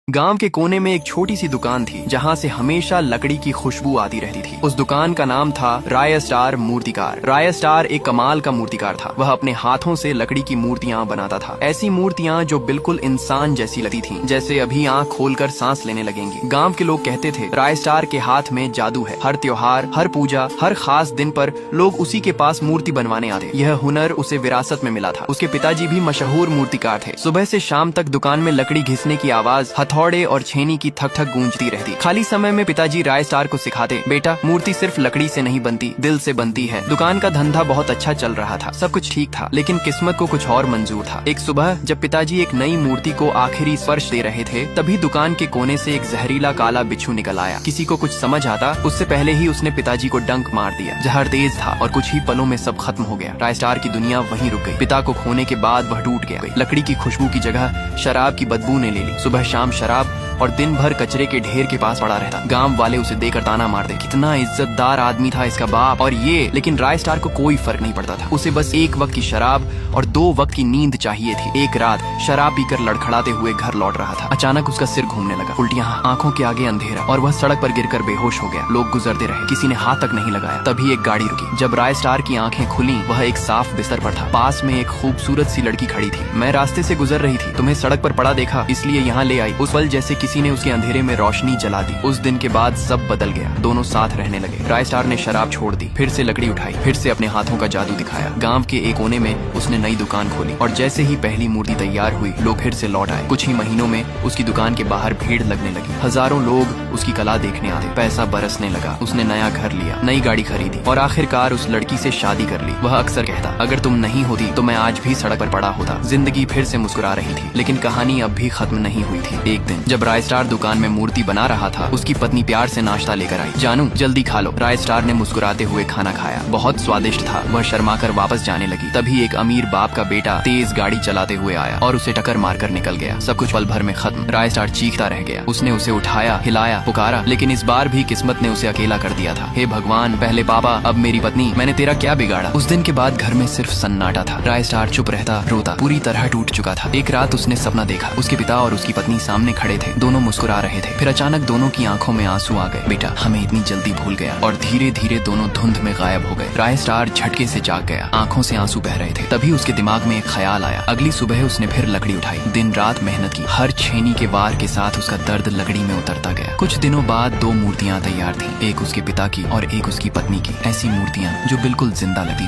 गांव के कोने में एक छोटी सी दुकान थी जहां से हमेशा लकड़ी की खुशबू आती रहती थी। उस दुकान का नाम था राय स्टार मूर्तिकार। राय स्टार एक कमाल का मूर्तिकार था। वह अपने हाथों से लकड़ी की मूर्तियां बनाता था, ऐसी मूर्तियां जो बिल्कुल इंसान जैसी लगती थीं, जैसे अभी आंख खोलकर सांस लेने लगेंगी। गांव के लोग कहते थे राय स्टार के हाथ में जादू है। हर त्योहार, हर पूजा, हर खास दिन पर लोग उसी के पास मूर्ति बनवाने आते। यह हुनर उसे विरासत में मिला था। उसके पिताजी भी मशहूर मूर्तिकार थे। सुबह से शाम तक दुकान में लकड़ी घिसने की आवाज, हथौड़े और छेनी की थक थक गूंजती रहती। खाली समय में पिताजी राय स्टार को सिखाते, बेटा मूर्ति सिर्फ लकड़ी से नहीं बनती, दिल से बनती है। दुकान का धंधा बहुत अच्छा चल रहा था, सब कुछ ठीक था, लेकिन किस्मत को कुछ और मंजूर था। एक सुबह जब पिताजी एक नई मूर्ति को आखिरी स्पर्श दे रहे थे, तभी दुकान के कोने से एक जहरीला काला बिच्छू निकल आया। किसी को कुछ समझ आता उससे पहले ही उसने पिताजी को डंक मार दिया। जहर तेज था और कुछ ही पलों में सब खत्म हो गया। राय स्टार की दुनिया वहीं रुक गई। पिता को खोने के बाद वह टूट गया। लकड़ी की खुशबू की जगह शराब की बदबू ने ले ली। सुबह शाम शराब और दिन भर कचरे के ढेर के पास पड़ा रहता। गांव वाले उसे देकर ताना मारते, कितना इज्जतदार आदमी था इसका बाप और ये। लेकिन राय स्टार को कोई फर्क नहीं पड़ता था। उसे बस एक वक्त की शराब और 2 वक्त की नींद चाहिए थी। एक रात शराब पीकर लड़खड़ाते हुए घर लौट रहा था। अचानक उसका सिर घूमने लगा, उल्टियां, आंखों के आगे अंधेरा, और वह सड़क पर गिरकर बेहोश हो गया। लोग गुजरते रहे, किसी ने हाथ तक नहीं लगाया। तभी एक गाड़ी रुकी। जब राय स्टार की आंखें खुली, वह एक साफ बिस्तर पर था। पास में एक खूबसूरत सी लड़की खड़ी थी। मैं रास्ते से गुजर रही थी, तुम्हें सड़क पर पड़ा देखा, इसलिए यहाँ ले आई। उस पल जैसे किसी ने उसके अंधेरे में रोशनी जला दी। उस दिन के बाद सब बदल गया। दोनों साथ रहने लगे। राय स्टार ने शराब छोड़ दी, फिर से लकड़ी उठाई, फिर से अपने हाथों का जादू दिखाया। गांव के एक कोने में उसने नई दुकान खोली और जैसे ही पहली मूर्ति तैयार हुई, लोग फिर से लौट आए। कुछ ही महीनों में उसकी दुकान के बाहर भीड़ लगने लगी। हजारों लोग उसकी कला देखने आते। पैसा बरसने लगा। उसने नया घर लिया, नई गाड़ी खरीदी और आखिरकार उस लड़की से शादी कर ली। वह अक्सर कहता, अगर तुम नहीं होती तो मैं आज भी सड़क पर पड़ा होता। जिंदगी फिर से मुस्कुरा रही थी, लेकिन कहानी अब भी खत्म नहीं हुई थी। एक दिन जब राय स्टार दुकान में मूर्ति बना रहा था, उसकी पत्नी प्यार से नाश्ता लेकर आई। जानू जल्दी खा लो। राय स्टार ने मुस्कुराते हुए खाना खाया। बहुत स्वादिष्ट था। वह शर्माकर वापस जाने लगी। तभी एक अमीर बाप का बेटा तेज गाड़ी चलाते हुए आया और उसे टक्कर मारकर निकल गया। सब कुछ पल भर में खत्म। राय स्टार चीखता रह गया। उसने उसे उठाया, हिलाया, पुकारा, लेकिन इस बार भी किस्मत ने उसे अकेला कर दिया था। हे भगवान, पहले पापा अब मेरी पत्नी, मैंने तेरा क्या बिगाड़ा। उस दिन के बाद घर में सिर्फ सन्नाटा था। राय स्टार चुप रहता, रोता, पूरी तरह टूट चुका था। एक रात उसने सपना देखा। उसके पिता और उसकी पत्नी सामने खड़े थे। दोनों मुस्कुरा रहे थे। फिर अचानक दोनों की आंखों में आंसू आ गए। बेटा हमें इतनी जल्दी भूल गया। और धीरे धीरे दोनों धुंध में गायब हो गए। राय स्टार झटके से जाग गया। आंखों से आंसू बह रहे थे। तभी उसके दिमाग में एक ख्याल आया। अगली सुबह उसने फिर लकड़ी उठाई, दिन रात मेहनत की। हर छेनी के वार के साथ उसका दर्द लकड़ी में उतरता गया। कुछ दिनों बाद 2 मूर्तियां तैयार थीं, एक उसके पिता की और एक उसकी पत्नी की। ऐसी मूर्तियां जो बिल्कुल जिंदा लगती थी।